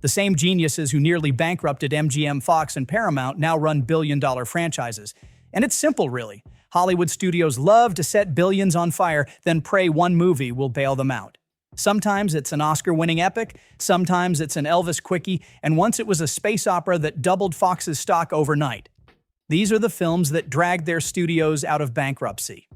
The same geniuses who nearly bankrupted MGM, Fox, and Paramount now run billion-dollar franchises. And it's simple, really. Hollywood studios love to set billions on fire, then pray one movie will bail them out. Sometimes it's an Oscar-winning epic, sometimes it's an Elvis quickie, and once it was a space opera that doubled Fox's stock overnight. These are the films that dragged their studios out of bankruptcy.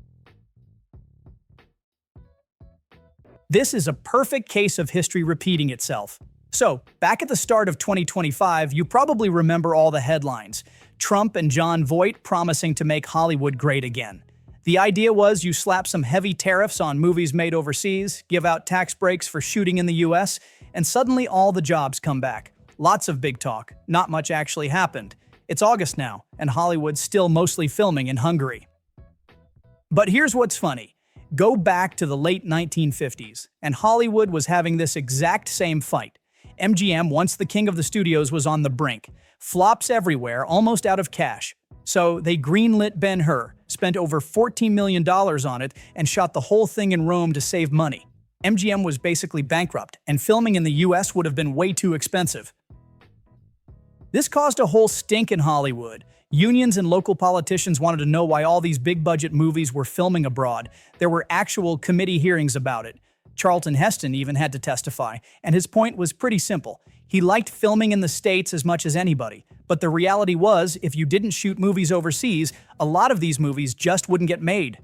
This is a perfect case of history repeating itself. So, back at the start of 2025, you probably remember all the headlines. Trump and Jon Voight promising to make Hollywood great again. The idea was you slap some heavy tariffs on movies made overseas, give out tax breaks for shooting in the US, and suddenly all the jobs come back. Lots of big talk. Not much actually happened. It's August now, and Hollywood's still mostly filming in Hungary. But here's what's funny. Go back to the late 1950s, and Hollywood was having this exact same fight. MGM, once the king of the studios, was on the brink. Flops everywhere, almost out of cash. So they greenlit Ben-Hur, spent over $14 million on it, and shot the whole thing in Rome to save money. MGM was basically bankrupt, and filming in the US would have been way too expensive. This caused a whole stink in Hollywood. Unions and local politicians wanted to know why all these big-budget movies were filming abroad. There were actual committee hearings about it. Charlton Heston even had to testify, and his point was pretty simple. He liked filming in the States as much as anybody, but the reality was, if you didn't shoot movies overseas, a lot of these movies just wouldn't get made.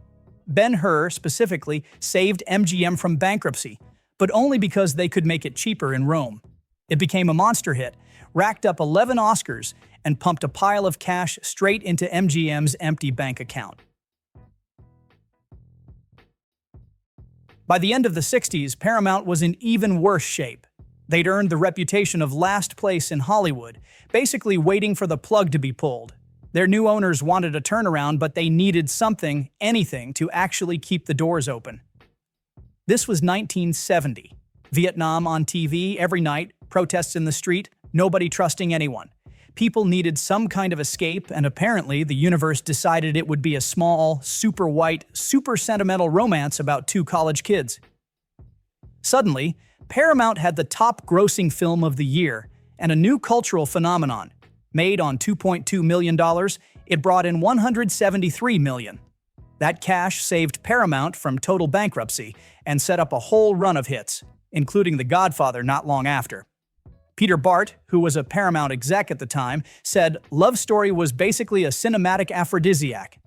Ben-Hur, specifically, saved MGM from bankruptcy, but only because they could make it cheaper in Rome. It became a monster hit, racked up 11 Oscars, and pumped a pile of cash straight into MGM's empty bank account. By the end of the 60s, Paramount was in even worse shape. They'd earned the reputation of last place in Hollywood, basically waiting for the plug to be pulled. Their new owners wanted a turnaround, but they needed something, anything, to actually keep the doors open. This was 1970. Vietnam on TV every night, protests in the street, nobody trusting anyone. People needed some kind of escape, and apparently the universe decided it would be a small, super white, super sentimental romance about two college kids. Suddenly, Paramount had the top-grossing film of the year and a new cultural phenomenon. Made on $2.2 million, it brought in $173 million. That cash saved Paramount from total bankruptcy and set up a whole run of hits, including The Godfather not long after. Peter Bart, who was a Paramount exec at the time, said Love Story was basically a cinematic aphrodisiac.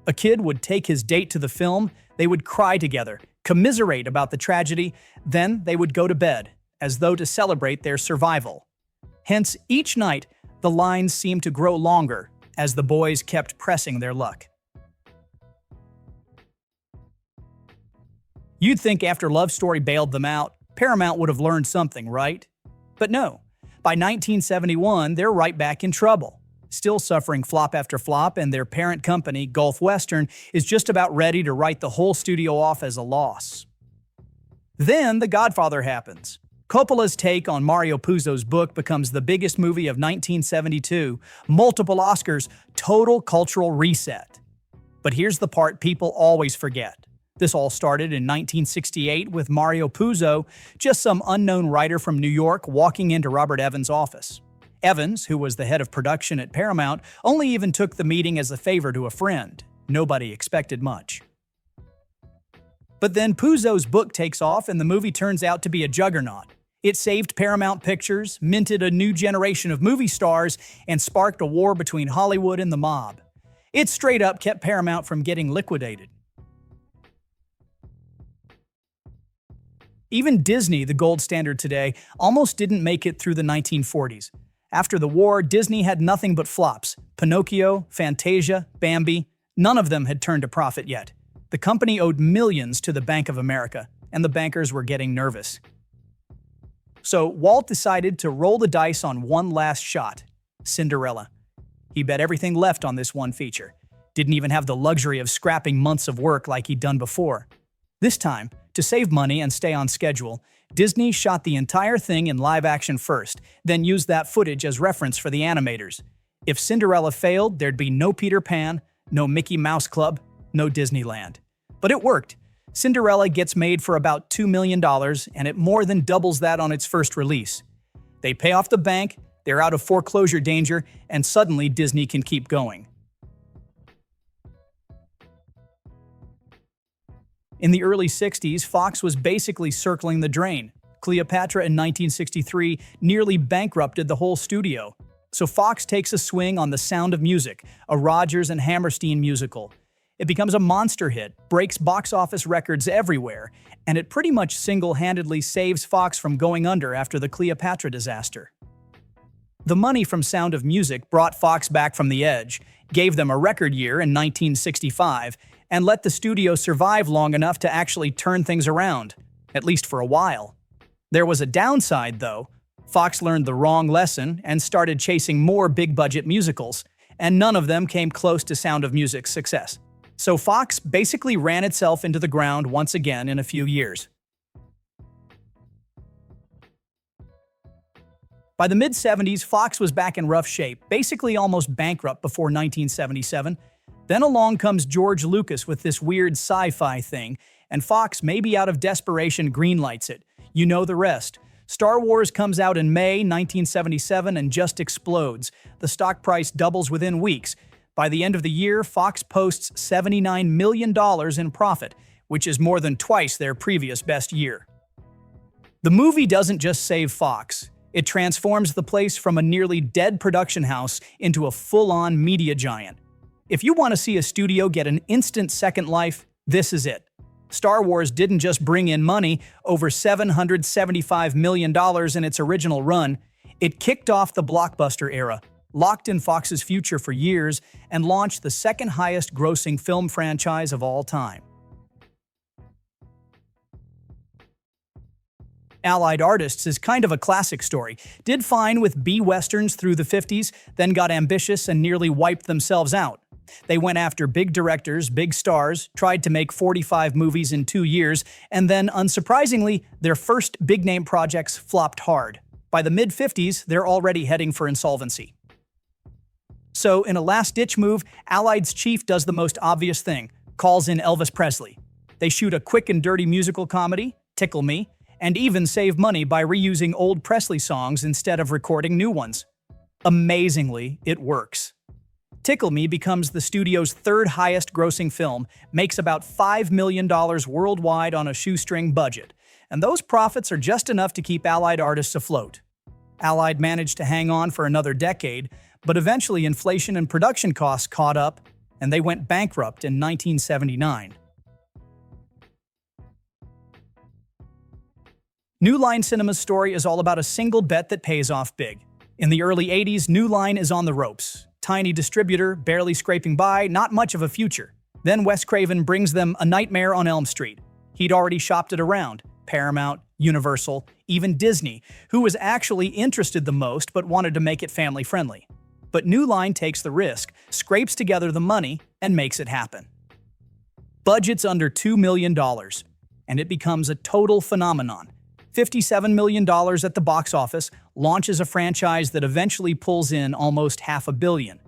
A kid would take his date to the film, they would cry together, commiserate about the tragedy, then they would go to bed, as though to celebrate their survival. Hence, each night, the lines seemed to grow longer as the boys kept pressing their luck. You'd think after Love Story bailed them out, Paramount would have learned something, right? But no. By 1971, they're right back in trouble. Still suffering flop after flop, and their parent company, Gulf Western, is just about ready to write the whole studio off as a loss. Then The Godfather happens. Coppola's take on Mario Puzo's book becomes the biggest movie of 1972, multiple Oscars, total cultural reset. But here's the part people always forget. This all started in 1968 with Mario Puzo, just some unknown writer from New York walking into Robert Evans' office. Evans, who was the head of production at Paramount, only even took the meeting as a favor to a friend. Nobody expected much. But then Puzo's book takes off and the movie turns out to be a juggernaut. It saved Paramount Pictures, minted a new generation of movie stars, and sparked a war between Hollywood and the mob. It straight up kept Paramount from getting liquidated. Even Disney, the gold standard today, almost didn't make it through the 1940s. After the war, Disney had nothing but flops. Pinocchio, Fantasia, Bambi, none of them had turned a profit yet. The company owed millions to the Bank of America, and the bankers were getting nervous. So Walt decided to roll the dice on one last shot, Cinderella. He bet everything left on this one feature. Didn't even have the luxury of scrapping months of work like he'd done before. This time, to save money and stay on schedule, Disney shot the entire thing in live action first, then used that footage as reference for the animators. If Cinderella failed, there'd be no Peter Pan, no Mickey Mouse Club, no Disneyland. But it worked. Cinderella gets made for about $2 million, and it more than doubles that on its first release. They pay off the bank, they're out of foreclosure danger, and suddenly Disney can keep going. In the early 60s, Fox was basically circling the drain. Cleopatra in 1963 nearly bankrupted the whole studio. So Fox takes a swing on The Sound of Music, a Rodgers and Hammerstein musical. It becomes a monster hit, breaks box office records everywhere, and it pretty much single-handedly saves Fox from going under after the Cleopatra disaster. The money from Sound of Music brought Fox back from the edge, gave them a record year in 1965, and let the studio survive long enough to actually turn things around, at least for a while. There was a downside, though. Fox learned the wrong lesson and started chasing more big-budget musicals, and none of them came close to Sound of Music's success. So Fox basically ran itself into the ground once again in a few years. By the mid-70s, Fox was back in rough shape, basically almost bankrupt before 1977. Then along comes George Lucas with this weird sci-fi thing, and Fox, maybe out of desperation, greenlights it. You know the rest. Star Wars comes out in May 1977 and just explodes. The stock price doubles within weeks. By the end of the year, Fox posts $79 million in profit, which is more than twice their previous best year. The movie doesn't just save Fox. It transforms the place from a nearly dead production house into a full-on media giant. If you want to see a studio get an instant second life, this is it. Star Wars didn't just bring in money, over $775 million in its original run. It kicked off the blockbuster era, locked in Fox's future for years, and launched the second highest grossing film franchise of all time. Allied Artists is kind of a classic story. Did fine with B-westerns through the 50s, then got ambitious and nearly wiped themselves out. They went after big directors, big stars, tried to make 45 movies in 2 years, and then, unsurprisingly, their first big-name projects flopped hard. By the mid-50s, they're already heading for insolvency. So, in a last-ditch move, Allied's chief does the most obvious thing, calls in Elvis Presley. They shoot a quick and dirty musical comedy, Tickle Me, and even save money by reusing old Presley songs instead of recording new ones. Amazingly, it works. Tickle Me becomes the studio's third highest grossing film, makes about $5 million worldwide on a shoestring budget, and those profits are just enough to keep Allied Artists afloat. Allied managed to hang on for another decade, but eventually inflation and production costs caught up, and they went bankrupt in 1979. New Line Cinema's story is all about a single bet that pays off big. In the early 80s, New Line is on the ropes. Tiny distributor, barely scraping by, not much of a future. Then Wes Craven brings them A Nightmare on Elm Street. He'd already shopped it around. Paramount, Universal, even Disney, who was actually interested the most but wanted to make it family-friendly. But New Line takes the risk, scrapes together the money, and makes it happen. Budget's under $2 million, and it becomes a total phenomenon. $57 million at the box office, launches a franchise that eventually pulls in almost $500 million.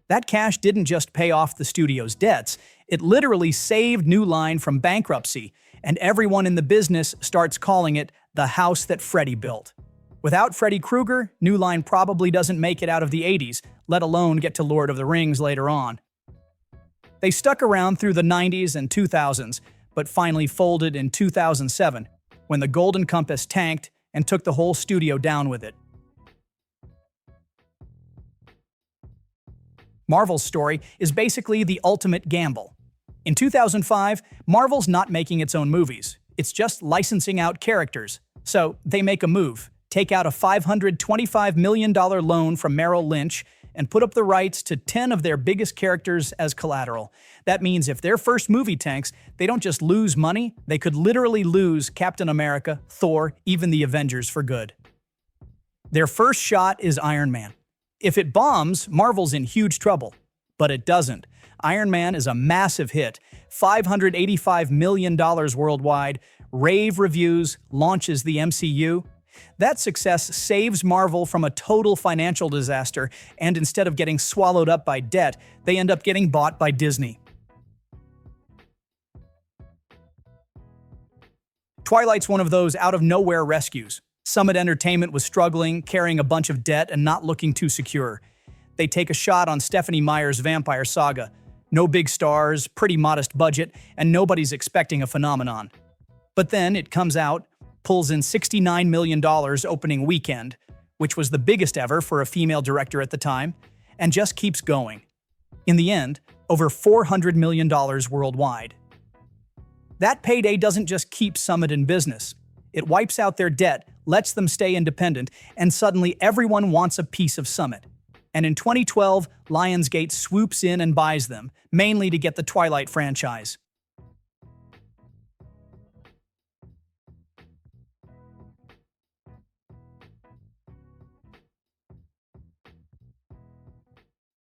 That cash didn't just pay off the studio's debts, it literally saved New Line from bankruptcy, and everyone in the business starts calling it the house that Freddy built. Without Freddy Krueger, New Line probably doesn't make it out of the 80s, let alone get to Lord of the Rings later on. They stuck around through the 90s and 2000s, but finally folded in 2007, when the Golden Compass tanked and took the whole studio down with it. Marvel's story is basically the ultimate gamble. In 2005, Marvel's not making its own movies. It's just licensing out characters. So they make a move, take out a $525 million loan from Merrill Lynch, and put up the rights to 10 of their biggest characters as collateral. That means if their first movie tanks, they don't just lose money, they could literally lose Captain America, Thor, even the Avengers for good. Their first shot is Iron Man. If it bombs, Marvel's in huge trouble. But it doesn't. Iron Man is a massive hit, $585 million worldwide, rave reviews, launches the MCU. That success saves Marvel from a total financial disaster, and instead of getting swallowed up by debt, they end up getting bought by Disney. Twilight's one of those out-of-nowhere rescues. Summit Entertainment was struggling, carrying a bunch of debt and not looking too secure. They take a shot on Stephenie Meyer's vampire saga. No big stars, pretty modest budget, and nobody's expecting a phenomenon. But then it comes out, pulls in $69 million opening weekend, which was the biggest ever for a female director at the time, and just keeps going. In the end, over $400 million worldwide. That payday doesn't just keep Summit in business. It wipes out their debt, lets them stay independent, and suddenly everyone wants a piece of Summit. And in 2012, Lionsgate swoops in and buys them, mainly to get the Twilight franchise.